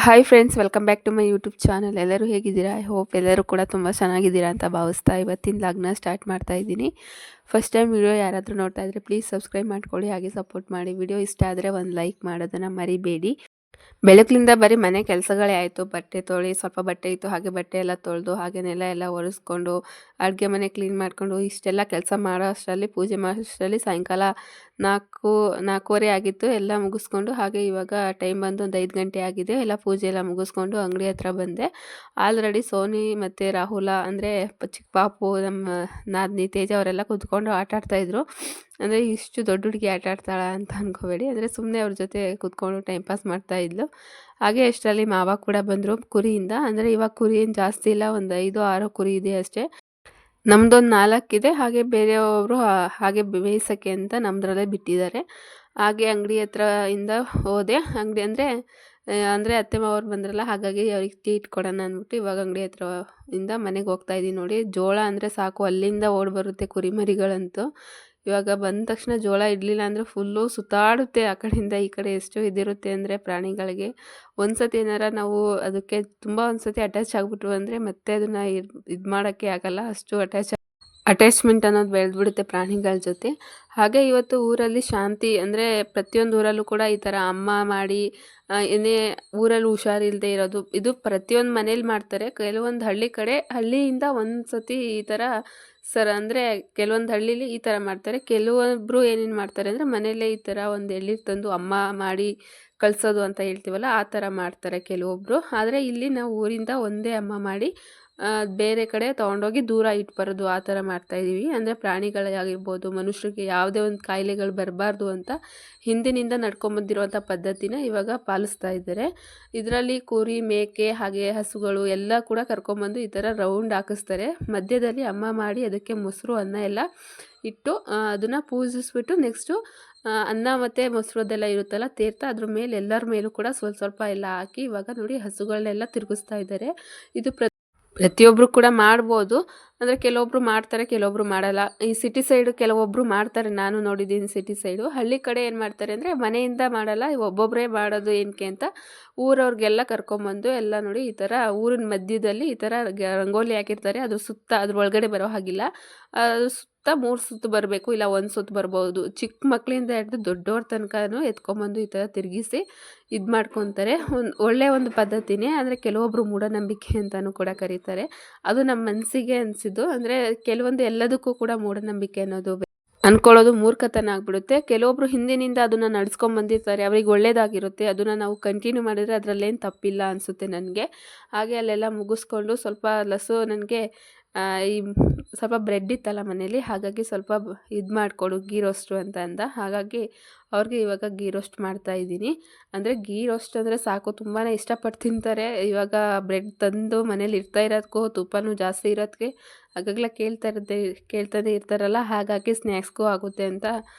Hi friends, welcome back to my YouTube channel. ಎಲ್ಲರೂ ಹೇಗಿದ್ದೀರಾ? I hope ಎಲ್ಲರೂ ಕೂಡ ತುಂಬ ಚೆನ್ನಾಗಿದ್ದೀರಾ ಅಂತ ಭಾವಿಸ್ತಾ ಇವತ್ತಿನ ಲಾಗ್ನ ಸ್ಟಾರ್ಟ್ ಮಾಡ್ತಾ ಇದ್ದೀನಿ. ಫಸ್ಟ್ ಟೈಮ್ ವಿಡಿಯೋ ಯಾರಾದರೂ ನೋಡ್ತಾ ಇದ್ದರೆ ಪ್ಲೀಸ್ ಸಬ್ಸ್ಕ್ರೈಬ್ ಮಾಡ್ಕೊಳ್ಳಿ, ಹಾಗೆ ಸಪೋರ್ಟ್ ಮಾಡಿ. ವಿಡಿಯೋ ಇಷ್ಟ ಆದರೆ ಒಂದು ಲೈಕ್ ಮಾಡೋದನ್ನು ಮರಿಬೇಡಿ. ಬೆಳಗ್ಲಿಂದ ಬರೀ ಮನೆ ಕೆಲಸಗಳೇ ಆಯಿತು. ಬಟ್ಟೆ ತೊಳಿ, ಸ್ವಲ್ಪ ಬಟ್ಟೆ ಇತ್ತು, ಹಾಗೆ ಬಟ್ಟೆ ಎಲ್ಲ ತೊಳೆದು, ಹಾಗೆ ನೆಲ ಎಲ್ಲ ಒರೆಸ್ಕೊಂಡು, ಅಡುಗೆ ಮನೆ ಕ್ಲೀನ್ ಮಾಡಿಕೊಂಡು ಇಷ್ಟೆಲ್ಲ ಕೆಲಸ ಮಾಡೋ ಅಷ್ಟರಲ್ಲಿ, ಪೂಜೆ ಮಾಡೋ ಅಷ್ಟರಲ್ಲಿ ಸಾಯಂಕಾಲ 4:30 ಆಗಿತ್ತು. ಎಲ್ಲ ಮುಗಿಸ್ಕೊಂಡು, ಹಾಗೆ ಇವಾಗ ಟೈಮ್ ಬಂದು ಒಂದು 5 ಗಂಟೆ ಆಗಿದೆ. ಎಲ್ಲ ಪೂಜೆ ಎಲ್ಲ ಮುಗಿಸ್ಕೊಂಡು ಅಂಗಡಿ ಹತ್ರ ಬಂದೆ. ಆಲ್ರೆಡಿ ಸೋನಿ ಮತ್ತು ರಾಹುಲ ಅಂದರೆ ಚಿಕ್ಕ ಪಾಪು, ನಮ್ಮ ನಾದಿನಿ ತೇಜ ಅವರೆಲ್ಲ ಕೂತ್ಕೊಂಡು ಆಟ ಆಡ್ತಾಯಿದ್ರು. ಅಂದರೆ ಇಷ್ಟು ದೊಡ್ಡ ಹುಡುಗಿ ಆಟ ಆಡ್ತಾಳ ಅಂತ ಅಂದ್ಕೋಬೇಡಿ, ಅಂದರೆ ಸುಮ್ಮನೆ ಅವ್ರ ಜೊತೆ ಕೂತ್ಕೊಂಡು ಟೈಮ್ ಪಾಸ್ ಮಾಡ್ತಾಯಿದ್ಲು. ಹಾಗೆ ಅಷ್ಟರಲ್ಲಿ ಮಾವ ಕೂಡ ಬಂದರು ಕುರಿಯಿಂದ. ಅಂದರೆ ಇವಾಗ ಕುರಿ ಏನು ಜಾಸ್ತಿ ಇಲ್ಲ, ಒಂದು 5-6 ಕುರಿ ಇದೆ ಅಷ್ಟೇ. ನಮ್ಮದೊಂದು 4 ಇದೆ, ಹಾಗೆ ಬೇರೆಯವರು ಹಾಗೆ ಬೇಯಿಸೋಕ್ಕೆ ಅಂತ ನಮ್ಮದ್ರಲ್ಲೇ ಬಿಟ್ಟಿದ್ದಾರೆ. ಹಾಗೆ ಅಂಗಡಿ ಹತ್ರ ಇಂದ ಹೋದೆ. ಅಂಗಡಿ ಅಂದರೆ ಅತ್ತೆ ಮಾವರು ಬಂದ್ರಲ್ಲ, ಹಾಗಾಗಿ ಅವ್ರಿಗೆ ಟೀ ಇಟ್ಕೊಡೋಣ ಅಂದ್ಬಿಟ್ಟು ಇವಾಗ ಅಂಗಡಿ ಹತ್ರ ಇಂದ ಮನೆಗೆ ಹೋಗ್ತಾ ಇದ್ದೀನಿ. ನೋಡಿ, ಜೋಳ ಅಂದರೆ ಸಾಕು, ಅಲ್ಲಿಂದ ಓಡಿ ಬರುತ್ತೆ ಕುರಿಮರಿಗಳಂತೂ. ಇವಾಗ ಬಂದ ತಕ್ಷಣ ಜೋಳ ಇಡಲಿಲ್ಲ ಅಂದರೆ ಫುಲ್ಲು ಸುತ್ತಾಡುತ್ತೆ ಆ ಕಡೆಯಿಂದ ಈ ಕಡೆ. ಎಷ್ಟು ಇದಿರುತ್ತೆ ಅಂದರೆ ಪ್ರಾಣಿಗಳಿಗೆ. ಒಂದು ಸತಿ ಏನಾರ ನಾವು ಅದಕ್ಕೆ ತುಂಬ ಒಂದು ಸತಿ ಅಟ್ಯಾಚ್ ಆಗಿಬಿಟ್ರು ಅಂದರೆ ಮತ್ತೆ ಅದನ್ನು ಇದು ಮಾಡೋಕ್ಕೆ ಆಗಲ್ಲ, ಅಷ್ಟು ಅಟ್ಯಾಚ್ಮೆಂಟ್ ಅನ್ನೋದು ಬೆಳೆದ್ಬಿಡುತ್ತೆ ಪ್ರಾಣಿಗಳ ಜೊತೆ. ಹಾಗೆ ಇವತ್ತು ಊರಲ್ಲಿ ಶಾಂತಿ, ಅಂದರೆ ಪ್ರತಿಯೊಂದು ಊರಲ್ಲೂ ಕೂಡ ಈ ಥರ ಅಮ್ಮ ಮಾಡಿ ಏನೇ ಊರಲ್ಲಿ ಹುಷಾರಿಲ್ಲದೆ ಇರೋದು, ಇದು ಪ್ರತಿಯೊಂದು ಮನೇಲಿ ಮಾಡ್ತಾರೆ. ಕೆಲವೊಂದು ಹಳ್ಳಿಯಿಂದ ಒಂದು ಸತಿ ಈ ಥರ ಅಂದರೆ ಕೆಲವೊಂದು ಹಳ್ಳೀಲಿ ಈ ಥರ ಮಾಡ್ತಾರೆ. ಕೆಲವೊಬ್ಬರು ಏನೇನು ಮಾಡ್ತಾರೆ ಅಂದರೆ ಮನೆಯಲ್ಲೇ ಈ ಥರ ಒಂದು ಎಳ್ನೀರು ತಂದು ಅಮ್ಮ ಮಾಡಿ ಕಳಿಸೋದು ಅಂತ ಹೇಳ್ತೀವಲ್ಲ, ಆ ಥರ ಮಾಡ್ತಾರೆ ಕೆಲವೊಬ್ಬರು. ಆದರೆ ಇಲ್ಲಿ ನಾವು ಊರಿಂದ ಒಂದೇ ಅಮ್ಮ ಮಾಡಿ ಬೇರೆ ಕಡೆ ತೊಗೊಂಡೋಗಿ ದೂರ ಇಟ್ಟು ಬರೋದು, ಆ ಥರ ಮಾಡ್ತಾಯಿದ್ದೀವಿ. ಅಂದರೆ ಪ್ರಾಣಿಗಳಾಗಿರ್ಬೋದು, ಮನುಷ್ಯರಿಗೆ ಯಾವುದೇ ಒಂದು ಕಾಯಿಲೆಗಳು ಬರಬಾರ್ದು ಅಂತ ಹಿಂದಿನಿಂದ ನಡ್ಕೊಂಬಂದಿರುವಂಥ ಪದ್ಧತಿನ ಇವಾಗ ಪಾಲಿಸ್ತಾ ಇದ್ದಾರೆ. ಇದರಲ್ಲಿ ಕುರಿ, ಮೇಕೆ, ಹಾಗೆ ಹಸುಗಳು ಎಲ್ಲ ಕೂಡ ಕರ್ಕೊಂಬಂದು ಈ ಥರ ರೌಂಡ್ ಹಾಕಿಸ್ತಾರೆ. ಮಧ್ಯದಲ್ಲಿ ಅಮ್ಮ ಮಾಡಿ ಅದಕ್ಕೆ ಮೊಸರು, ಅನ್ನ ಎಲ್ಲ ಇಟ್ಟು ಅದನ್ನು ಪೂಜಿಸ್ಬಿಟ್ಟು ನೆಕ್ಸ್ಟು ಅನ್ನ ಮತ್ತು ಮೊಸರು ಅದೆಲ್ಲ ಇರುತ್ತಲ್ಲ ತೀರ್ಥ, ಅದ್ರ ಮೇಲೆ ಎಲ್ಲರ ಮೇಲೂ ಕೂಡ ಸ್ವಲ್ಪ ಎಲ್ಲ ಹಾಕಿ ಇವಾಗ ನೋಡಿ ಹಸುಗಳನ್ನೆಲ್ಲ ತಿರುಗಿಸ್ತಾ ಇದ್ದಾರೆ. ಇದು ಪ್ರತಿಯೊಬ್ಬರು ಕೂಡ ಮಾಡ್ಬೋದು. ಅಂದರೆ ಕೆಲವೊಬ್ಬರು ಮಾಡ್ತಾರೆ, ಕೆಲವೊಬ್ಬರು ಮಾಡಲ್ಲ. ಈ ಸಿಟಿ ಸೈಡು ಕೆಲವೊಬ್ಬರು ಮಾಡ್ತಾರೆ, ನಾನು ನೋಡಿದ್ದೀನಿ ಸಿಟಿ ಸೈಡು. ಹಳ್ಳಿ ಕಡೆ ಏನು ಮಾಡ್ತಾರೆ ಅಂದರೆ ಮನೆಯಿಂದ ಮಾಡಲ್ಲ, ಒಬ್ಬೊಬ್ಬರೇ ಮಾಡೋದು ಏನಕ್ಕೆ ಅಂತ ಊರವ್ರಿಗೆಲ್ಲ ಕರ್ಕೊಂಬಂದು ಎಲ್ಲ ನೋಡಿ ಈ ಥರ ಊರಿನ ಮಧ್ಯದಲ್ಲಿ ಈ ಥರ ರಂಗೋಲಿ ಹಾಕಿರ್ತಾರೆ. ಅದ್ರ ಸುತ್ತ, ಅದ್ರ ಒಳಗಡೆ ಬರೋ ಹಾಗಿಲ್ಲ, ಅದ್ರ ಸುತ್ತ 3 ಸುತ್ತು ಬರಬೇಕು, ಇಲ್ಲ 1 ಸುತ್ತು ಬರ್ಬೋದು. ಚಿಕ್ಕ ಮಕ್ಕಳಿಂದ ಹಿಡಿದು ದೊಡ್ಡವ್ರ ತನಕನೂ ಎತ್ಕೊಂಬಂದು ಈ ಥರ ತಿರುಗಿಸಿ ಇದು ಮಾಡ್ಕೊತಾರೆ. ಒಳ್ಳೆಯ ಒಂದು ಪದ್ಧತಿನೇ. ಅಂದರೆ ಕೆಲವೊಬ್ಬರು ಮೂಢನಂಬಿಕೆ ಅಂತಲೂ ಕೂಡ ಕರೀತಾರೆ. ಅದು ನಮ್ಮ ಮನಸ್ಸಿಗೆ ಅನಿಸಿದ್ದು. ಅಂದರೆ ಕೆಲವೊಂದು ಎಲ್ಲದಕ್ಕೂ ಕೂಡ ಮೂಢನಂಬಿಕೆ ಅನ್ನೋದು ಅಂದ್ಕೊಳ್ಳೋದು ಮೂರ್ಖತನ ಆಗ್ಬಿಡುತ್ತೆ. ಕೆಲವೊಬ್ಬರು ಹಿಂದಿನಿಂದ ಅದನ್ನು ನಡೆಸ್ಕೊಂಬಂದಿರ್ತಾರೆ, ಅವ್ರಿಗೆ ಒಳ್ಳೇದಾಗಿರುತ್ತೆ. ಅದನ್ನು ನಾವು ಕಂಟಿನ್ಯೂ ಮಾಡಿದರೆ ಅದರಲ್ಲೇನು ತಪ್ಪಿಲ್ಲ ಅನಿಸುತ್ತೆ ನನಗೆ. ಹಾಗೆ ಅಲ್ಲೆಲ್ಲ ಮುಗಿಸ್ಕೊಂಡು ಸ್ವಲ್ಪ ನನಗೆ ಈ ಸ್ವಲ್ಪ ಬ್ರೆಡ್ ಇತ್ತಲ್ಲ ಮನೇಲಿ, ಹಾಗಾಗಿ ಸ್ವಲ್ಪ ಇದು ಮಾಡಿಕೊಡು ಗೀ ರೋಸ್ಟು ಅಂತ ಅಂದ. ಹಾಗಾಗಿ ಅವ್ರಿಗೆ ಇವಾಗ ಗೀ ರೋಸ್ಟ್ ಮಾಡ್ತಾಯಿದ್ದೀನಿ. ಅಂದರೆ ಗೀ ರೋಸ್ಟ್ ಅಂದರೆ ಸಾಕು, ತುಂಬಾ ಇಷ್ಟಪಟ್ಟು ತಿಂತಾರೆ. ಇವಾಗ ಬ್ರೆಡ್ ತಂದು ಮನೇಲಿ ಇರ್ತಾ ಇರೋದಕ್ಕೂ ತುಪ್ಪನೂ ಜಾಸ್ತಿ ಇರೋದಕ್ಕೆ ಆಗಾಗಲೇ ಕೇಳ್ತಾನೆ ಇರ್ತಾರಲ್ಲ, ಹಾಗಾಗಿ ಸ್ನ್ಯಾಕ್ಸ್ಗೂ ಆಗುತ್ತೆ ಅಂತ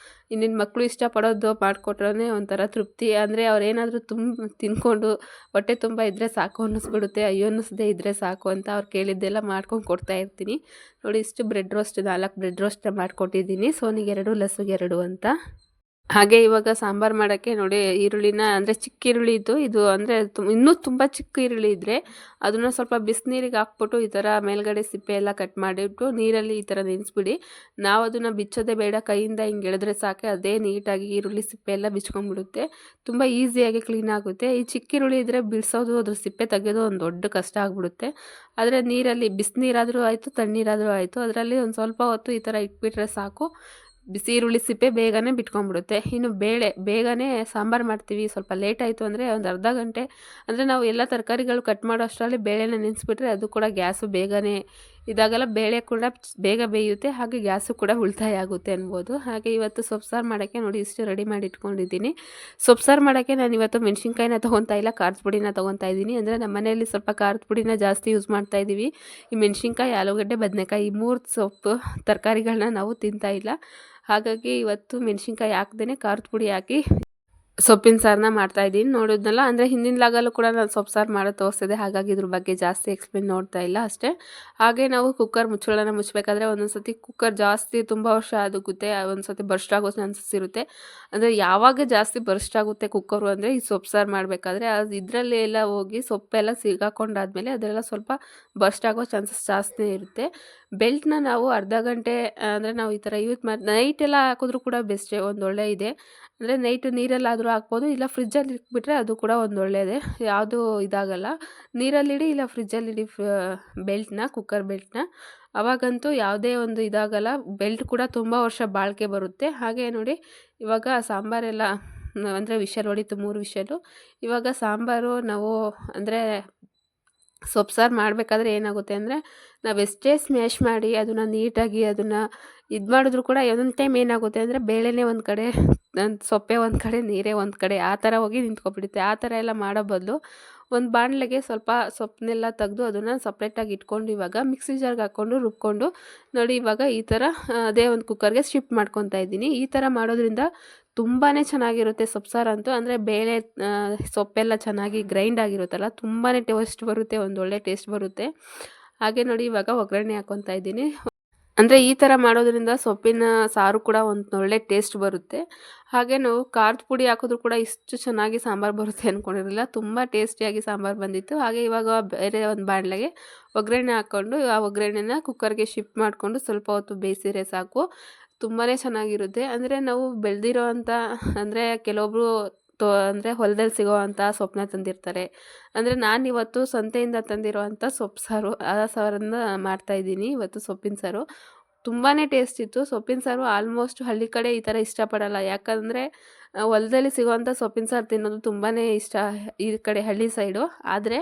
ಇನ್ನಿನ ಮಕ್ಕಳು ಇಷ್ಟಪಡೋದು ಮಾಡಿಕೊಟ್ರೆ ಒಂಥರ ತೃಪ್ತಿ. ಅಂದರೆ ಅವ್ರೇನಾದರೂ ತಿಂದ್ಕೊಂಡು ಹೊಟ್ಟೆ ತುಂಬ ಇದ್ದರೆ ಸಾಕು ಅನ್ನಿಸ್ಬಿಡುತ್ತೆ, ಅಯ್ಯೋ ಅನ್ನಿಸ್ದೇ ಇದ್ದರೆ ಸಾಕು ಅಂತ ಅವ್ರು ಕೇಳಿದ್ದೆಲ್ಲ ಮಾಡ್ಕೊಂಡು ಕೊಡ್ತಾ ಇರ್ತೀನಿ. ನೋಡಿ, ಇಷ್ಟು ಬ್ರೆಡ್ ರೋಸ್ಟ್ 4 ಬ್ರೆಡ್ ರೋಸ್ಟ್ ಮಾಡಿಕೊಟ್ಟಿದ್ದೀನಿ, ಸೋನಿಗೆ 2, ಲಸ್ಸುಗೆ 2 ಅಂತ. ಹಾಗೆ ಇವಾಗ ಸಾಂಬಾರು ಮಾಡೋಕ್ಕೆ ನೋಡಿ, ಈರುಳ್ಳಿನ, ಅಂದರೆ ಚಿಕ್ಕ ಈರುಳ್ಳಿ ಇದ್ದು, ಇದು ಅಂದರೆ ಇನ್ನೂ ತುಂಬ ಚಿಕ್ಕ ಈರುಳ್ಳಿ ಇದ್ದರೆ ಅದನ್ನು ಸ್ವಲ್ಪ ಬಿಸಿನೀರಿಗೆ ಹಾಕ್ಬಿಟ್ಟು ಈ ಥರ ಮೇಲ್ಗಡೆ ಸಿಪ್ಪೆ ಎಲ್ಲ ಕಟ್ ಮಾಡಿಬಿಟ್ಟು ನೀರಲ್ಲಿ ಈ ಥರ ನೆನೆಸ್ಬಿಡಿ. ನಾವು ಅದನ್ನು ಬಿಚ್ಚೋದೇ ಬೇಡ, ಕೈಯಿಂದ ಹಿಂಗೆ ಎಳೆದ್ರೆ ಸಾಕೆ, ಅದೇ ನೀಟಾಗಿ ಈರುಳ್ಳಿ ಸಿಪ್ಪೆ ಎಲ್ಲ ಬಿಚ್ಕೊಂಡ್ಬಿಡುತ್ತೆ. ತುಂಬ ಈಸಿಯಾಗಿ ಕ್ಲೀನ್ ಆಗುತ್ತೆ. ಈ ಚಿಕ್ಕ ಈರುಳ್ಳಿ ಇದ್ದರೆ ಬಿಡಿಸೋದು, ಅದ್ರ ಸಿಪ್ಪೆ ತೆಗೆಯೋದು ಒಂದು ದೊಡ್ಡ ಕಷ್ಟ ಆಗಿಬಿಡುತ್ತೆ. ಆದರೆ ನೀರಲ್ಲಿ ಬಿಸಿನೀರಾದರೂ ಆಯಿತು, ತಣ್ಣೀರಾದರೂ ಆಯಿತು, ಅದರಲ್ಲಿ ಒಂದು ಸ್ವಲ್ಪ ಹೊತ್ತು ಈ ಥರ ಇಟ್ಬಿಟ್ರೆ ಸಾಕು, ಬಿಸಿ ಈರುಳ್ಳಿ ಸಿಪ್ಪೆ ಬೇಗನೆ ಬಿಟ್ಕೊಂಡ್ಬಿಡುತ್ತೆ. ಇನ್ನು ಬೇಗನೆ ಸಾಂಬಾರು ಮಾಡ್ತೀವಿ, ಸ್ವಲ್ಪ ಲೇಟ್ ಆಯಿತು ಅಂದರೆ ಒಂದು ಅರ್ಧ ಗಂಟೆ, ಅಂದರೆ ನಾವು ಎಲ್ಲ ತರಕಾರಿಗಳು ಕಟ್ ಮಾಡೋ ಅಷ್ಟರಲ್ಲಿ ಬೇಳೆನ ನೆನೆಸ್ಬಿಟ್ರೆ ಅದು ಕೂಡ ಗ್ಯಾಸು ಬೇಗನೆ ಇದಾಗಲ್ಲ, ಬೇಳೆ ಕೂಡ ಬೇಗ ಬೇಯುತ್ತೆ, ಹಾಗೆ ಗ್ಯಾಸು ಕೂಡ ಉಳಿತಾಯ ಆಗುತ್ತೆ ಅನ್ಬೋದು. ಹಾಗೆ ಇವತ್ತು ಸೊಪ್ಪು ಸಾರು ಮಾಡೋಕ್ಕೆ ನೋಡಿ ಇಷ್ಟು ರೆಡಿ ಮಾಡಿ ಇಟ್ಕೊಂಡಿದ್ದೀನಿ. ಸೊಪ್ಪು ಸಾರು ಮಾಡೋಕ್ಕೆ ನಾನು ಇವತ್ತು ಮೆಣಸಿನ್ಕಾಯಿನ ತೊಗೊತಾ ಇಲ್ಲ, ಖಾರದ ಪುಡಿನ ತೊಗೊತಾ ಇದ್ದೀನಿ. ಅಂದರೆ ನಮ್ಮ ಮನೆಯಲ್ಲಿ ಸ್ವಲ್ಪ ಖಾರದ ಪುಡಿನ ಜಾಸ್ತಿ ಯೂಸ್ ಮಾಡ್ತಾಯಿದ್ದೀವಿ. ಈ ಮೆಣಸಿನ್ಕಾಯಿ, ಆಲೂಗಡ್ಡೆ, ಬದನೆಕಾಯಿ, ಈ 3 ಸೊಪ್ಪು ತರಕಾರಿಗಳನ್ನ ನಾವು ತಿಂತಾಯಿಲ್ಲ. ಹಾಗಾಗಿ ಇವತ್ತು ಮೆಣಸಿನ್ಕಾಯಿ ಹಾಕ್ದೇ ಖಾರದ ಪುಡಿ ಹಾಕಿ ಸೊಪ್ಪಿನ ಸಾರನ್ನ ಮಾಡ್ತಾಯಿದ್ದೀನಿ ನೋಡಿದ್ನಲ್ಲ. ಅಂದರೆ ಹಿಂದಿನ ಲಾಗಲ್ಲೂ ಕೂಡ ನಾನು ಸೊಪ್ಪು ಸಾರು ಮಾಡೋದು ತೋರಿಸಿದೆ, ಹಾಗಾಗಿ ಇದ್ರ ಬಗ್ಗೆ ಜಾಸ್ತಿ ಎಕ್ಸ್ಪ್ಲೇನ್ ನೋಡ್ತಾ ಇಲ್ಲ ಅಷ್ಟೇ. ಹಾಗೆ ನಾವು ಕುಕ್ಕರ್ ಮುಚ್ಚಳನ ಮುಚ್ಚಬೇಕಾದ್ರೆ ಒಂದೊಂದು ಸತಿ ಕುಕ್ಕರ್ ಜಾಸ್ತಿ ತುಂಬ ವರ್ಷ ಆಗುತ್ತೆ, ಒಂದು ಸತಿ ಬರ್ಸ್ಟ್ ಆಗೋ ಚಾನ್ಸಸ್ ಇರುತ್ತೆ. ಅಂದರೆ ಯಾವಾಗ ಜಾಸ್ತಿ ಬರ್ಸ್ಟ್ ಆಗುತ್ತೆ ಕುಕ್ಕರು ಅಂದರೆ ಈ ಸೊಪ್ಪು ಸಾರು ಮಾಡಬೇಕಾದ್ರೆ ಅದು ಇದರಲ್ಲಿ ಎಲ್ಲ ಹೋಗಿ ಸೊಪ್ಪೆಲ್ಲ ಸಿಗಾಕೊಂಡಾದ್ಮೇಲೆ ಅದೆಲ್ಲ ಸ್ವಲ್ಪ ಬರ್ಸ್ಟ್ ಆಗೋ ಚಾನ್ಸಸ್ ಜಾಸ್ತಿ ಇರುತ್ತೆ. ಬೆಲ್ಟ್ನ ನಾವು ಅರ್ಧ ಗಂಟೆ ಅಂದರೆ ನಾವು ಈ ಥರ ಯೂಸ್ ಮಾಡಿ ನೈಟೆಲ್ಲ ಹಾಕಿದ್ರೂ ಕೂಡ ಬೆಸ್ಟೇ, ಒಂದೊಳ್ಳೆ ಇದೆ. ಅಂದರೆ ನೈಟ್ ನೀರಲ್ಲಾದರೂ ಹಾಕ್ಬೋದು, ಇಲ್ಲ ಫ್ರಿಜ್ಜಲ್ಲಿ ಇಟ್ಬಿಟ್ರೆ ಅದು ಕೂಡ ಒಂದು ಒಳ್ಳೆಯದೇ, ಯಾವುದೂ ಇದಾಗಲ್ಲ. ನೀರಲ್ಲಿಡಿ ಇಲ್ಲ ಫ್ರಿಜ್ಜಲ್ಲಿಡಿ ಬೆಲ್ಟ್ನ, ಕುಕ್ಕರ್ ಬೆಲ್ಟ್ನ, ಅವಾಗಂತೂ ಯಾವುದೇ ಒಂದು ಇದಾಗಲ್ಲ. ಬೆಲ್ಟ್ ಕೂಡ ತುಂಬ ವರ್ಷ ಬಾಳಿಕೆ ಬರುತ್ತೆ. ಹಾಗೆ ನೋಡಿ ಇವಾಗ ಸಾಂಬಾರೆಲ್ಲ ಅಂದರೆ ವಿಷಲ್ ಹೊಡಿತು, 3 ವಿಷಲು. ಇವಾಗ ಸಾಂಬಾರು ನಾವು ಅಂದರೆ ಸೊಪ್ಪು ಸಾರು ಮಾಡಬೇಕಾದ್ರೆ ಏನಾಗುತ್ತೆ ಅಂದರೆ ನಾವೆಷ್ಟೇ ಸ್ಮ್ಯಾಶ್ ಮಾಡಿ ಅದನ್ನು ನೀಟಾಗಿ ಅದನ್ನು ಇದು ಮಾಡಿದ್ರು ಕೂಡ ಒಂದೊಂದು ಟೈಮ್ ಏನಾಗುತ್ತೆ ಅಂದರೆ ಬೇಳೆನೇ ಒಂದು ಕಡೆ, ಸೊಪ್ಪೆ ಒಂದು ಕಡೆ, ನೀರೇ ಒಂದು ಕಡೆ ಆ ಥರ ಹೋಗಿ ನಿಂತ್ಕೊಬಿಡುತ್ತೆ. ಆ ಥರ ಎಲ್ಲ ಮಾಡೋ ಬದಲು ಒಂದು ಬಾಣಲೆಗೆ ಸ್ವಲ್ಪ ಸೊಪ್ಪನ್ನೆಲ್ಲ ತೆಗೆದು ಅದನ್ನು ಸಪ್ರೇಟಾಗಿ ಇಟ್ಕೊಂಡು ಇವಾಗ ಮಿಕ್ಸಿ ಜಾರ್ಗೆ ಹಾಕ್ಕೊಂಡು ರುಬ್ಕೊಂಡು ನೋಡಿ ಇವಾಗ ಈ ಥರ ಅದೇ ಒಂದು ಕುಕ್ಕರ್ಗೆ ಶಿಫ್ಟ್ ಮಾಡ್ಕೊತಾ ಇದ್ದೀನಿ. ಈ ಥರ ಮಾಡೋದ್ರಿಂದ ತುಂಬಾ ಚೆನ್ನಾಗಿರುತ್ತೆ ಸೊಪ್ಪು ಸಾರು ಅಂತೂ. ಅಂದರೆ ಬೇಳೆ ಸೊಪ್ಪೆಲ್ಲ ಚೆನ್ನಾಗಿ ಗ್ರೈಂಡ್ ಆಗಿರುತ್ತಲ್ಲ, ತುಂಬಾ ಟೇಸ್ಟ್ ಬರುತ್ತೆ, ಒಂದೊಳ್ಳೆ ಟೇಸ್ಟ್ ಬರುತ್ತೆ. ಹಾಗೆ ನೋಡಿ ಇವಾಗ ಒಗ್ಗರಣೆ ಹಾಕ್ಕೊತಾ ಇದ್ದೀನಿ. ಅಂದರೆ ಈ ಥರ ಮಾಡೋದ್ರಿಂದ ಸೊಪ್ಪಿನ ಸಾರು ಕೂಡ ಒಂದು ಒಳ್ಳೆ ಟೇಸ್ಟ್ ಬರುತ್ತೆ. ಹಾಗೆ ನಾವು ಖಾರದ ಪುಡಿ ಹಾಕಿದ್ರೂ ಕೂಡ ಇಷ್ಟು ಚೆನ್ನಾಗಿ ಸಾಂಬಾರು ಬರುತ್ತೆ ಅಂದ್ಕೊಂಡಿರಲಿಲ್ಲ, ತುಂಬ ಟೇಸ್ಟಿಯಾಗಿ ಸಾಂಬಾರು ಬಂದಿತ್ತು. ಹಾಗೆ ಇವಾಗ ಬೇರೆ ಒಂದು ಬಾಣಲೆಗೆ ಒಗ್ಗರಣೆ ಹಾಕ್ಕೊಂಡು ಆ ಒಗ್ಗರಣೆನ ಕುಕ್ಕರ್ಗೆ ಶಿಫ್ಟ್ ಮಾಡಿಕೊಂಡು ಸ್ವಲ್ಪ ಹೊತ್ತು ಬೇಯಿಸಿದ್ರೆ ಸಾಕು, ತುಂಬಾ ಚೆನ್ನಾಗಿರುತ್ತೆ. ಅಂದರೆ ನಾವು ಬೆಳೆದಿರೋ ಅಂಥ ಅಂದರೆ ಕೆಲವೊಬ್ಬರು ಅಂದರೆ ಹೊಲದಲ್ಲಿ ಸಿಗೋ ಅಂಥ ಸೊಪ್ಪನ್ನ ತಂದಿರ್ತಾರೆ. ಅಂದರೆ ನಾನಿವತ್ತು ಸಂತೆಯಿಂದ ತಂದಿರೋ ಅಂಥ ಸೊಪ್ಪು ಸಾರು, ಆ ಸಾರನ್ನು ಮಾಡ್ತಾಯಿದ್ದೀನಿ ಇವತ್ತು. ಸೊಪ್ಪಿನ ಸಾರು ತುಂಬಾ ಟೇಸ್ಟ್ ಇತ್ತು. ಸೊಪ್ಪಿನ ಸಾರು ಆಲ್ಮೋಸ್ಟ್ ಹಳ್ಳಿ ಕಡೆ ಈ ಥರ ಇಷ್ಟಪಡಲ್ಲ, ಯಾಕಂದರೆ ಹೊಲದಲ್ಲಿ ಸಿಗೋವಂಥ ಸೊಪ್ಪಿನ ಸಾರು ತಿನ್ನೋದು ತುಂಬಾ ಇಷ್ಟ ಈ ಕಡೆ ಹಳ್ಳಿ ಸೈಡು. ಆದರೆ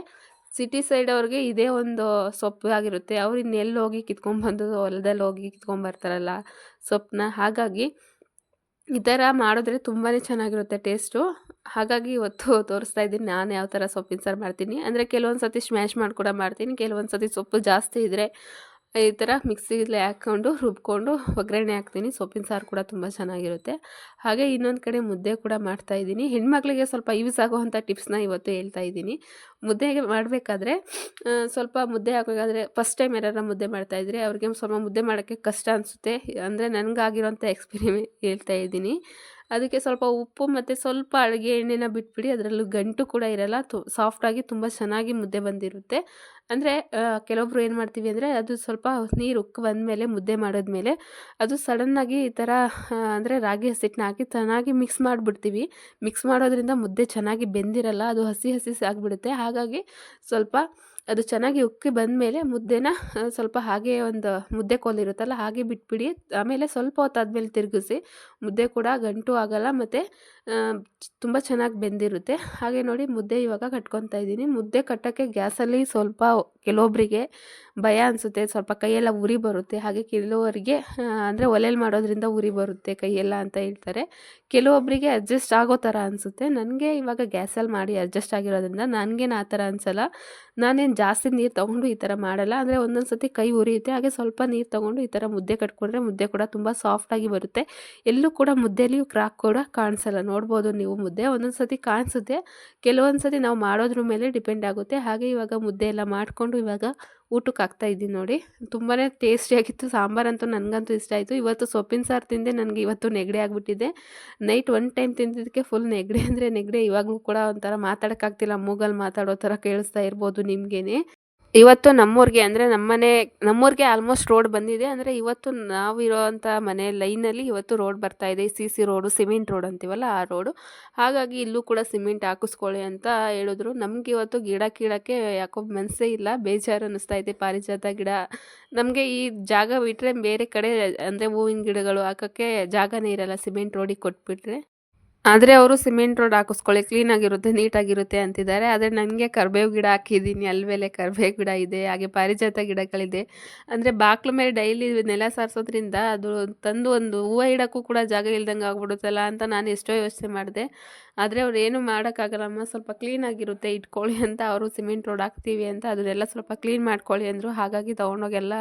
ಸಿಟಿ ಸೈಡ್ ಅವ್ರಿಗೆ ಇದೇ ಒಂದು ಸೊಪ್ಪು ಆಗಿರುತ್ತೆ, ಅವ್ರು ಇನ್ನೆಲ್ಲಿ ಹೋಗಿ ಕಿತ್ಕೊಂಡ್ಬಂದು ಹೊಲದಲ್ಲಿ ಹೋಗಿ ಕಿತ್ಕೊಂಡ್ಬರ್ತಾರಲ್ಲ ಸೊಪ್ಪನ್ನ. ಹಾಗಾಗಿ ಈ ಥರ ಮಾಡಿದ್ರೆ ತುಂಬಾ ಚೆನ್ನಾಗಿರುತ್ತೆ ಟೇಸ್ಟು. ಹಾಗಾಗಿ ಇವತ್ತು ತೋರಿಸ್ತಾ ಇದ್ದೀನಿ ನಾನು ಯಾವ ಥರ ಸೊಪ್ಪಿನ ಸಾರು ಮಾಡ್ತೀನಿ. ಅಂದರೆ ಕೆಲವೊಂದು ಸತಿ ಸ್ಮ್ಯಾಶ್ ಮಾಡಿ ಕೂಡ ಮಾಡ್ತೀನಿ, ಕೆಲವೊಂದು ಸತಿ ಸೊಪ್ಪು ಜಾಸ್ತಿ ಇದ್ದರೆ ಈ ಥರ ಮಿಕ್ಸಿಲಿ ಹಾಕ್ಕೊಂಡು ರುಬ್ಕೊಂಡು ಒಗ್ಗರಣೆ ಹಾಕ್ತೀನಿ. ಸೊಪ್ಪಿನ ಸಾರು ಕೂಡ ತುಂಬ ಚೆನ್ನಾಗಿರುತ್ತೆ. ಹಾಗೆ ಇನ್ನೊಂದು ಕಡೆ ಮುದ್ದೆ ಕೂಡ ಮಾಡ್ತಾಯಿದ್ದೀನಿ. ಹೆಣ್ಮಕ್ಳಿಗೆ ಸ್ವಲ್ಪ ಯೂಸ್ ಆಗುವಂಥ ಟಿಪ್ಸ್ನ ಇವತ್ತು ಹೇಳ್ತಾ ಇದ್ದೀನಿ. ಮುದ್ದೆಗೆ ಮಾಡಬೇಕಾದ್ರೆ ಸ್ವಲ್ಪ ಮುದ್ದೆ ಹಾಕಬೇಕಾದ್ರೆ ಫಸ್ಟ್ ಟೈಮ್ ಯಾರಾರ ಮುದ್ದೆ ಮಾಡ್ತಾಯಿದ್ರೆ ಅವ್ರಿಗೆ ಸ್ವಲ್ಪ ಮುದ್ದೆ ಮಾಡೋಕ್ಕೆ ಕಷ್ಟ ಅನಿಸುತ್ತೆ. ಅಂದರೆ ನನಗಾಗಿರೋಂಥ ಎಕ್ಸ್ಪೀರಿಮೆಂಟ್ ಹೇಳ್ತಾ ಇದ್ದೀನಿ. ಅದಕ್ಕೆ ಸ್ವಲ್ಪ ಉಪ್ಪು ಮತ್ತು ಸ್ವಲ್ಪ ಅಡುಗೆ ಎಣ್ಣೆನ ಬಿಟ್ಬಿಡಿ, ಅದರಲ್ಲೂ ಗಂಟು ಕೂಡ ಇರಲ್ಲ, ಸಾಫ್ಟಾಗಿ ತುಂಬ ಚೆನ್ನಾಗಿ ಮುದ್ದೆ ಬಂದಿರುತ್ತೆ. ಅಂದರೆ ಕೆಲವೊಬ್ರು ಏನು ಮಾಡ್ತೀವಿ ಅಂದರೆ ಅದು ಸ್ವಲ್ಪ ನೀರು ಉಕ್ಕಿ ಬಂದಮೇಲೆ ಮುದ್ದೆ ಮಾಡಿದ್ಮೇಲೆ ಅದು ಸಡನ್ನಾಗಿ ಈ ಥರ ಅಂದರೆ ರಾಗಿ ಹಸಿಟ್ಟನ್ನ ಹಾಕಿ ಚೆನ್ನಾಗಿ ಮಿಕ್ಸ್ ಮಾಡಿಬಿಡ್ತೀವಿ. ಮಿಕ್ಸ್ ಮಾಡೋದ್ರಿಂದ ಮುದ್ದೆ ಚೆನ್ನಾಗಿ ಬೆಂದಿರಲ್ಲ, ಅದು ಹಸಿ ಹಸಿ ಆಗಿಬಿಡುತ್ತೆ. ಹಾಗಾಗಿ ಸ್ವಲ್ಪ ಅದು ಚೆನ್ನಾಗಿ ಉಕ್ಕಿ ಬಂದಮೇಲೆ ಮುದ್ದೆನ ಸ್ವಲ್ಪ ಹಾಗೇ ಒಂದು ಮುದ್ದೆ ಕೋಲಿರುತ್ತಲ್ಲ ಹಾಗೆ ಬಿಟ್ಬಿಡಿ. ಆಮೇಲೆ ಸ್ವಲ್ಪ ಹೊತ್ತಾದ್ಮೇಲೆ ತಿರುಗಿಸಿ, ಮುದ್ದೆ ಕೂಡ ಗಂಟು ಆಗಲ್ಲ ಮತ್ತು ತುಂಬ ಚೆನ್ನಾಗಿ ಬೆಂದಿರುತ್ತೆ. ಹಾಗೆ ನೋಡಿ ಮುದ್ದೆ ಇವಾಗ ಕಟ್ಕೊತಾ ಇದ್ದೀನಿ. ಮುದ್ದೆ ಕಟ್ಟೋಕ್ಕೆ ಗ್ಯಾಸಲ್ಲಿ ಸ್ವಲ್ಪ ಕೆಲವೊಬ್ಬರಿಗೆ ಭಯ ಅನಿಸುತ್ತೆ, ಸ್ವಲ್ಪ ಕೈಯೆಲ್ಲ ಉರಿ ಬರುತ್ತೆ. ಹಾಗೆ ಕೆಲವರಿಗೆ ಅಂದರೆ ಒಲೆಯಲ್ಲಿ ಮಾಡೋದ್ರಿಂದ ಉರಿ ಬರುತ್ತೆ ಕೈಯೆಲ್ಲ ಅಂತ ಹೇಳ್ತಾರೆ. ಕೆಲವೊಬ್ಬರಿಗೆ ಅಡ್ಜಸ್ಟ್ ಆಗೋ ಥರ ಅನಿಸುತ್ತೆ. ನನಗೆ ಇವಾಗ ಗ್ಯಾಸಲ್ಲಿ ಮಾಡಿ ಅಡ್ಜಸ್ಟ್ ಆಗಿರೋದ್ರಿಂದ ನನಗೇನು ಆ ಥರ ಅನಿಸಲ್ಲ. ನಾನೇನು ಜಾಸ್ತಿ ನೀರು ತೊಗೊಂಡು ಈ ಥರ ಮಾಡಲ್ಲ. ಅಂದರೆ ಒಂದೊಂದು ಸತಿ ಕೈ ಉರಿಯುತ್ತೆ, ಹಾಗೆ ಸ್ವಲ್ಪ ನೀರು ತೊಗೊಂಡು ಈ ಥರ ಮುದ್ದೆ ಕಟ್ಕೊಂಡ್ರೆ ಮುದ್ದೆ ಕೂಡ ತುಂಬ ಸಾಫ್ಟಾಗಿ ಬರುತ್ತೆ. ಎಲ್ಲೂ ಕೂಡ ಮುದ್ದೆಲಿಯೂ ಕ್ರಾಕ್ ಕೂಡ ಕಾಣಿಸಲ್ಲ. ನೋಡ್ಬೋದು ನೀವು, ಮುದ್ದೆ ಒಂದೊಂದು ಸತಿ ಕಾಣಿಸುತ್ತೆ, ಕೆಲವೊಂದು ಸತಿ ನಾವು ಮಾಡೋದ್ರ ಮೇಲೆ ಡಿಪೆಂಡ್ ಆಗುತ್ತೆ. ಹಾಗೆ ಇವಾಗ ಮುದ್ದೆ ಎಲ್ಲ ಮಾಡಿಕೊಂಡು ಇವಾಗ ಊಟಕ್ಕೆ ಹಾಕ್ತಾಯಿದ್ದೀನಿ ನೋಡಿ. ತುಂಬಾ ಟೇಸ್ಟಿಯಾಗಿತ್ತು ಸಾಂಬಾರಂತೂ, ನನಗಂತೂ ಇಷ್ಟ ಆಯಿತು. ಇವತ್ತು ಸೊಪ್ಪಿನ ಸಾರು ತಿಂದೆ ನನಗೆ ಇವತ್ತು ನೆಗಡಿ ಆಗಿಬಿಟ್ಟಿದೆ. ನೈಟ್ ಒನ್ ಟೈಮ್ ತಿಂದಿದ್ದಕ್ಕೆ ಫುಲ್ ನೆಗಡಿ ಅಂದರೆ ನೆಗಡಿ. ಇವಾಗಲೂ ಕೂಡ ಒಂಥರ ಮಾತಾಡೋಕ್ಕಾಗ್ತಿಲ್ಲ, ಮೂಗಲ್ಲಿ ಮಾತಾಡೋ ಥರ ಕೇಳಿಸ್ತಾ ಇರ್ಬೋದು ನಿಮಗೇನೆ. ಇವತ್ತು ನಮ್ಮೂರಿಗೆ ಅಂದರೆ ನಮ್ಮೂರಿಗೆ ಆಲ್ಮೋಸ್ಟ್ ರೋಡ್ ಬಂದಿದೆ. ಅಂದರೆ ಇವತ್ತು ನಾವಿರೋವಂಥ ಮನೆ ಲೈನಲ್ಲಿ ಇವತ್ತು ರೋಡ್ ಬರ್ತಾ ಇದೆ, CC ರೋಡು, ಸಿಮೆಂಟ್ ರೋಡ್ ಅಂತೀವಲ್ಲ ಆ ರೋಡು. ಹಾಗಾಗಿ ಇಲ್ಲೂ ಕೂಡ ಸಿಮೆಂಟ್ ಹಾಕಿಸ್ಕೊಳ್ಳಿ ಅಂತ ಹೇಳಿದ್ರು. ನಮ್ಗೆ ಇವತ್ತು ಗಿಡ ಕೀಳೋಕ್ಕೆ ಯಾಕೋ ಮನಸ್ಸೇ ಇಲ್ಲ, ಬೇಜಾರು ಅನ್ನಿಸ್ತಾ ಇದೆ. ಪಾರಿಜಾತ ಗಿಡ ನಮಗೆ ಈ ಜಾಗ ಬಿಟ್ಟರೆ ಬೇರೆ ಕಡೆ ಅಂದರೆ ಹೂವಿನ ಗಿಡಗಳು ಹಾಕೋಕ್ಕೆ ಜಾಗನೇ ಇರಲ್ಲ, ಸಿಮೆಂಟ್ ರೋಡಿಗೆ ಕೊಟ್ಬಿಟ್ರೆ. ಆದರೆ ಅವರು ಸಿಮೆಂಟ್ ರೋಡ್ ಹಾಕಿಸ್ಕೊಳ್ಳಿ, ಕ್ಲೀನಾಗಿರುತ್ತೆ, ನೀಟಾಗಿರುತ್ತೆ ಅಂತಿದ್ದಾರೆ. ಆದರೆ ನನಗೆ ಕರಿಬೇವು ಗಿಡ ಹಾಕಿದ್ದೀನಿ, ಅಲ್ಲಮೇಲೆ ಕರಿಬೇವು ಗಿಡ ಇದೆ, ಹಾಗೆ ಪಾರಿಜಾತ ಗಿಡಗಳಿದೆ. ಅಂದರೆ ಬಾಕ್ಲ ಮೇಲೆ ಡೈಲಿ ನೆಲ ಸಾರಿಸೋದ್ರಿಂದ ಅದು ತಂದು ಒಂದು ಹೂವು ಇಡೋಕ್ಕೂ ಕೂಡ ಜಾಗ ಇಲ್ದಂಗೆ ಆಗ್ಬಿಡುತ್ತಲ್ಲ ಅಂತ ನಾನು ಎಷ್ಟೋ ಯೋಚನೆ ಮಾಡಿದೆ. ಆದರೆ ಅವ್ರು ಏನೂ ಮಾಡೋಕ್ಕಾಗಲ್ಲಮ್ಮ, ಸ್ವಲ್ಪ ಕ್ಲೀನಾಗಿರುತ್ತೆ ಇಟ್ಕೊಳ್ಳಿ ಅಂತ ಅವರು ಸಿಮೆಂಟ್ ರೋಡ್ ಹಾಕ್ತೀವಿ ಅಂತ ಅದನ್ನೆಲ್ಲ ಸ್ವಲ್ಪ ಕ್ಲೀನ್ ಮಾಡ್ಕೊಳ್ಳಿ ಅಂದರು. ಹಾಗಾಗಿ ತೊಗೊಂಡೋಗೆಲ್ಲ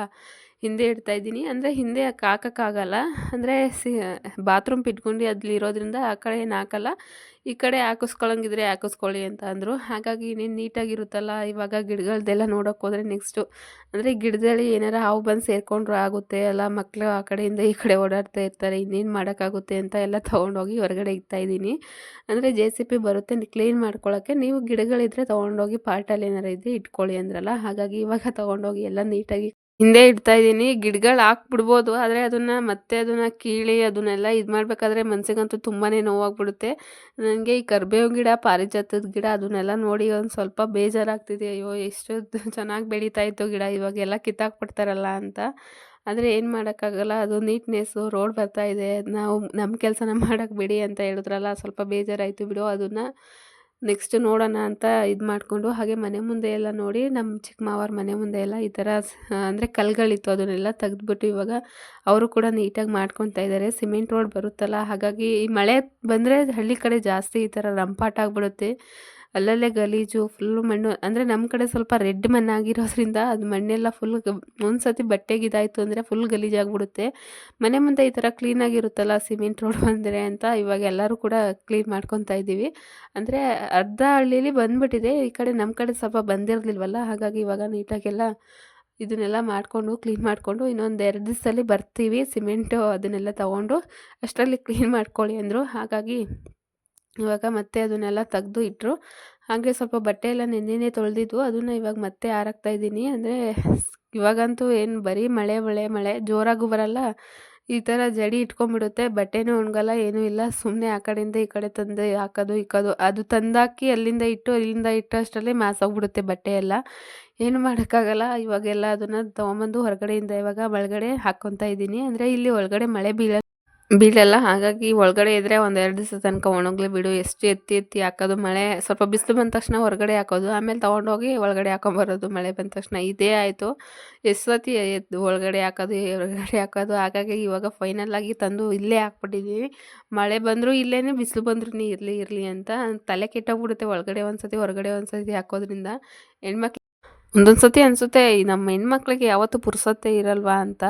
ಹಿಂದೆ ಇಡ್ತಾ ಇದ್ದೀನಿ. ಅಂದರೆ ಹಿಂದೆ ಹಾಕೋಕ್ಕಾಗಲ್ಲ, ಅಂದರೆ ಬಾತ್ರೂಮ್ ಪಿಟ್ಗುಂಡಿ ಅದ್ಲಿರೋದ್ರಿಂದ ಆ ಕಡೆ ಏನು ಹಾಕಲ್ಲ, ಈ ಕಡೆ ಹಾಕಿಸ್ಕೊಳಂಗಿದ್ರೆ ಹಾಕಿಸ್ಕೊಳ್ಳಿ ಅಂತ ಅಂದರು. ಹಾಗಾಗಿ ಇನ್ನೇನು ನೀಟಾಗಿರುತ್ತಲ್ಲ, ಇವಾಗ ಗಿಡಗಳ್ದೆಲ್ಲ ನೋಡೋಕೆ ಹೋದರೆ ನೆಕ್ಸ್ಟು ಅಂದರೆ ಗಿಡದಲ್ಲಿ ಏನಾರ ಹಾವು ಬಂದು ಸೇರಿಕೊಂಡ್ರು ಆಗುತ್ತೆ ಅಲ್ಲ, ಮಕ್ಕಳು ಆ ಕಡೆಯಿಂದ ಈ ಕಡೆ ಓಡಾಡ್ತಾ ಇರ್ತಾರೆ, ಇನ್ನೇನು ಮಾಡೋಕ್ಕಾಗುತ್ತೆ ಅಂತ ಎಲ್ಲ ತೊಗೊಂಡೋಗಿ ಹೊರಗಡೆ ಇಡ್ತಾಯಿದ್ದೀನಿ. ಅಂದರೆ JCB ಬರುತ್ತೆ ಕ್ಲೀನ್ ಮಾಡ್ಕೊಳ್ಳೋಕ್ಕೆ, ನೀವು ಗಿಡಗಳಿದ್ರೆ ತೊಗೊಂಡೋಗಿ ಪಾಟಲ್ಲಿ ಏನಾರು ಇದ್ದರೆ ಇಟ್ಕೊಳ್ಳಿ ಅಂದ್ರಲ್ಲ, ಹಾಗಾಗಿ ಇವಾಗ ತೊಗೊಂಡೋಗಿ ಎಲ್ಲ ನೀಟಾಗಿ ಹಿಂದೆ ಇಡ್ತಾ ಇದ್ದೀನಿ. ಗಿಡಗಳು ಹಾಕ್ಬಿಡ್ಬೋದು, ಆದರೆ ಅದನ್ನು ಕೀಳಿ ಅದನ್ನೆಲ್ಲ ಇದು ಮಾಡಬೇಕಾದ್ರೆ ಮನಸ್ಸಿಗಂತೂ ತುಂಬಾ ನೋವಾಗ್ಬಿಡುತ್ತೆ. ನನಗೆ ಈ ಕರಿಬೇವು ಗಿಡ, ಪಾರಿಜಾತದ ಗಿಡ ಅದನ್ನೆಲ್ಲ ನೋಡಿ ಒಂದು ಸ್ವಲ್ಪ ಬೇಜಾರಾಗ್ತಿದೆ. ಅಯ್ಯೋ, ಎಷ್ಟು ಚೆನ್ನಾಗಿ ಬೆಳೀತಾ ಇತ್ತು ಗಿಡ, ಇವಾಗೆಲ್ಲ ಕಿತ್ತಾಕ್ಬಿಡ್ತಾರಲ್ಲ ಅಂತ. ಆದರೆ ಏನು ಮಾಡೋಕ್ಕಾಗಲ್ಲ, ಅದು ನೀಟ್ನೆಸ್ಸು. ರೋಡ್ ಬರ್ತಾ ಇದೆ, ನಾವು ನಮ್ಮ ಕೆಲಸನ ಮಾಡೋಕ್ಕೆ ಬಿಡಿ ಅಂತ ಹೇಳಿದ್ರಲ್ಲ, ಸ್ವಲ್ಪ ಬೇಜಾರಾಯಿತು ಬಿಡು. ಅದನ್ನು ನೆಕ್ಸ್ಟ್ ನೋಡೋಣ ಅಂತ ಇದು ಮಾಡಿಕೊಂಡು, ಹಾಗೆ ಮನೆ ಮುಂದೆ ಎಲ್ಲ ನೋಡಿ, ನಮ್ಮ ಚಿಕ್ಕ ಮಾವರ ಮನೆ ಮುಂದೆ ಎಲ್ಲ ಈ ಥರ ಅಂದರೆ ಕಲ್ಲುಗಳಿತ್ತು, ಅದನ್ನೆಲ್ಲ ತೆಗೆದ್ಬಿಟ್ಟು ಇವಾಗ ಅವರು ಕೂಡ ನೀಟಾಗಿ ಮಾಡ್ಕೊತಾ ಇದ್ದಾರೆ. ಸಿಮೆಂಟ್ ರೋಡ್ ಬರುತ್ತಲ್ಲ, ಹಾಗಾಗಿ ಈ ಮಳೆ ಬಂದರೆ ಹಳ್ಳಿ ಕಡೆ ಜಾಸ್ತಿ ಈ ಥರ ರಂಪಾಟ ಆಗಿಬಿಡುತ್ತೆ. ಅಲ್ಲಲ್ಲೇ ಗಲೀಜು, ಫುಲ್ಲು ಮಣ್ಣು. ಅಂದರೆ ನಮ್ಮ ಕಡೆ ಸ್ವಲ್ಪ ರೆಡ್ ಮಣ್ಣಾಗಿರೋದ್ರಿಂದ ಅದು ಮಣ್ಣೆಲ್ಲ ಫುಲ್ ಒಂದು ಸತಿ ಬಟ್ಟೆಗೆ ಇದಾಯಿತು ಅಂದರೆ ಫುಲ್ ಗಲೀಜಾಗಿಬಿಡುತ್ತೆ. ಮನೆ ಮುಂದೆ ಈ ಥರ ಕ್ಲೀನಾಗಿರುತ್ತಲ್ಲ ಸಿಮೆಂಟ್ ರೋಡ್ ಬಂದರೆ ಅಂತ ಇವಾಗ ಎಲ್ಲರೂ ಕೂಡ ಕ್ಲೀನ್ ಮಾಡ್ಕೊತಾ ಇದ್ದೀವಿ. ಅಂದರೆ ಅರ್ಧ ಹಳ್ಳೀಲಿ ಬಂದುಬಿಟ್ಟಿದೆ, ಈ ಕಡೆ ನಮ್ಮ ಕಡೆ ಸ್ವಲ್ಪ ಬಂದಿರಲಿಲ್ವಲ್ಲ, ಹಾಗಾಗಿ ಇವಾಗ ನೀಟಾಗೆಲ್ಲ ಇದನ್ನೆಲ್ಲ ಮಾಡಿಕೊಂಡು ಕ್ಲೀನ್ ಮಾಡಿಕೊಂಡು ಇನ್ನೊಂದು 2 ದಿವಸದಲ್ಲಿ ಬರ್ತೀವಿ. ಸಿಮೆಂಟು ಅದನ್ನೆಲ್ಲ ತೊಗೊಂಡು ಅಷ್ಟರಲ್ಲಿ ಕ್ಲೀನ್ ಮಾಡ್ಕೊಳ್ಳಿ ಅಂದರು. ಹಾಗಾಗಿ ಇವಾಗ ಮತ್ತೆ ಅದನ್ನೆಲ್ಲ ತೆಗ್ದು ಇಟ್ಟರು. ಹಾಗೆ ಸ್ವಲ್ಪ ಬಟ್ಟೆ ಎಲ್ಲ ನೆನ್ನೆನೇ ತೊಳೆದಿದ್ವು, ಅದನ್ನು ಇವಾಗ ಮತ್ತೆ ಹಾರಾಕ್ತಾ ಇದ್ದೀನಿ. ಅಂದರೆ ಇವಾಗಂತೂ ಏನು ಬರೀ ಮಳೆ ಜೋರಾಗೂ ಬರಲ್ಲ, ಈ ಥರ ಜಡಿ ಇಟ್ಕೊಂಡ್ಬಿಡುತ್ತೆ, ಬಟ್ಟೆನೂ ಒಣಗಲ್ಲ, ಏನೂ ಇಲ್ಲ. ಸುಮ್ಮನೆ ಆ ಕಡೆಯಿಂದ ಈ ಕಡೆ ತಂದು ಹಾಕೋದು ಇಕ್ಕೋದು, ಅದು ತಂದಾಕಿ ಅಲ್ಲಿಂದ ಇಟ್ಟು ಅಷ್ಟರಲ್ಲೇ ಮಾಸೋಗ್ಬಿಡುತ್ತೆ ಬಟ್ಟೆ ಎಲ್ಲ. ಏನು ಮಾಡೋಕ್ಕಾಗಲ್ಲ. ಇವಾಗೆಲ್ಲ ಅದನ್ನು ತೊಗೊಂಬಂದು ಹೊರಗಡೆಯಿಂದ ಇವಾಗ ಒಳಗಡೆ ಹಾಕ್ಕೊತಾ ಇದ್ದೀನಿ. ಅಂದರೆ ಇಲ್ಲಿ ಒಳಗಡೆ ಮಳೆ ಬೀಳಲ್ಲ, ಹಾಗಾಗಿ ಒಳಗಡೆ ಇದ್ದರೆ ಒಂದು 2 ದಿವಸ ತನಕ ಒಣಗಲಿ ಬಿಡು, ಎಷ್ಟು ಎತ್ತಿ ಹಾಕೋದು. ಮಳೆ ಸ್ವಲ್ಪ ಬಿಸಿಲು ಬಂದ ತಕ್ಷಣ ಹೊರಗಡೆ ಹಾಕೋದು, ಆಮೇಲೆ ತೊಗೊಂಡೋಗಿ ಒಳಗಡೆ ಹಾಕೊಂಬರೋದು ಮಳೆ ಬಂದ ತಕ್ಷಣ. ಇದೇ ಆಯಿತು, ಎಷ್ಟು ಸತಿ ಒಳಗಡೆ ಹಾಕೋದು ಹೊರಗಡೆ ಹಾಕೋದು. ಹಾಗಾಗಿ ಇವಾಗ ಫೈನಲ್ಲಾಗಿ ತಂದು ಇಲ್ಲೇ ಹಾಕ್ಬಿಟ್ಟಿದ್ದೀವಿ. ಮಳೆ ಬಂದರೂ ಇಲ್ಲೇ, ಬಿಸಿಲು ಬಂದ್ರೂ ಇರಲಿ ಅಂತ. ತಲೆ ಕೆಟ್ಟೋಗ್ಬಿಡುತ್ತೆ ಒಳಗಡೆ ಒಂದು ಸತಿ ಹೊರಗಡೆ ಒಂದು ಸತಿ ಹಾಕೋದ್ರಿಂದ. ಹೆಣ್ಮಕ್ಳು ಒಂದೊಂದು ಸತಿ ಅನಿಸುತ್ತೆ ನಮ್ಮ ಹೆಣ್ಮಕ್ಳಿಗೆ ಯಾವತ್ತೂ ಪುರ್ಸೊತ್ತೇ ಇರಲ್ವಾ ಅಂತ.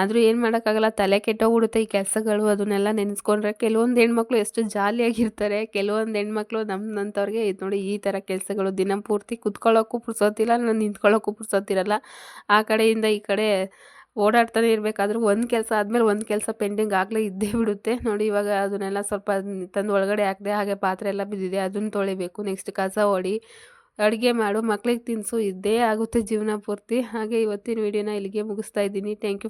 ಆದರೂ ಏನು ಮಾಡೋಕ್ಕಾಗಲ್ಲ, ತಲೆ ಕೆಟ್ಟೋಗ್ಬಿಡುತ್ತೆ ಈ ಕೆಲಸಗಳು. ಅದನ್ನೆಲ್ಲ ನೆನೆಸ್ಕೊಂಡ್ರೆ ಕೆಲವೊಂದು ಹೆಣ್ಮಕ್ಳು ಎಷ್ಟು ಜಾಲಿಯಾಗಿರ್ತಾರೆ, ಕೆಲವೊಂದು ಹೆಣ್ಮಕ್ಳು ನಮ್ಮಂಥವ್ರಿಗೆ ಇದು ನೋಡಿ ಈ ಥರ ಕೆಲಸಗಳು ದಿನ ಪೂರ್ತಿ ಕುತ್ಕೊಳ್ಳೋಕ್ಕೂ ಪುರ್ಸೊತ್ತಿಲ್ಲ, ನಿಂತ್ಕೊಳ್ಳೋಕ್ಕೂ ಪುರ್ಸೊತ್ತಿರಲ್ಲ. ಆ ಕಡೆಯಿಂದ ಈ ಕಡೆ ಓಡಾಡ್ತಾನೆ ಇರಬೇಕಾದ್ರೂ ಒಂದು ಕೆಲಸ ಆದಮೇಲೆ ಒಂದು ಕೆಲಸ ಪೆಂಡಿಂಗ್ ಆಗಲೇ ಇದ್ದೇ ಬಿಡುತ್ತೆ. ನೋಡಿ ಇವಾಗ ಅದನ್ನೆಲ್ಲ ಸ್ವಲ್ಪ ತಂದು ಒಳಗಡೆ ಹಾಕಿದೆ. ಹಾಗೆ ಪಾತ್ರೆ ಎಲ್ಲ ಬಿದ್ದಿದೆ, ಅದನ್ನು ತೊಳಿಬೇಕು. ನೆಕ್ಸ್ಟ್ ಕಸ ಹೊಡಿ, ಅಡುಗೆ ಮಾಡು, ಮಕ್ಳಿಗೆ ತಿನ್ನಿಸು, ಇದ್ದೇ ಆಗುತ್ತೆ ಜೀವನ ಪೂರ್ತಿ. ಹಾಗೆ ಇವತ್ತಿನ ವಿಡಿಯೋನ ಇಲ್ಲಿಗೆ ಮುಗಿಸ್ತಾ ಇದ್ದೀನಿ. Thank you.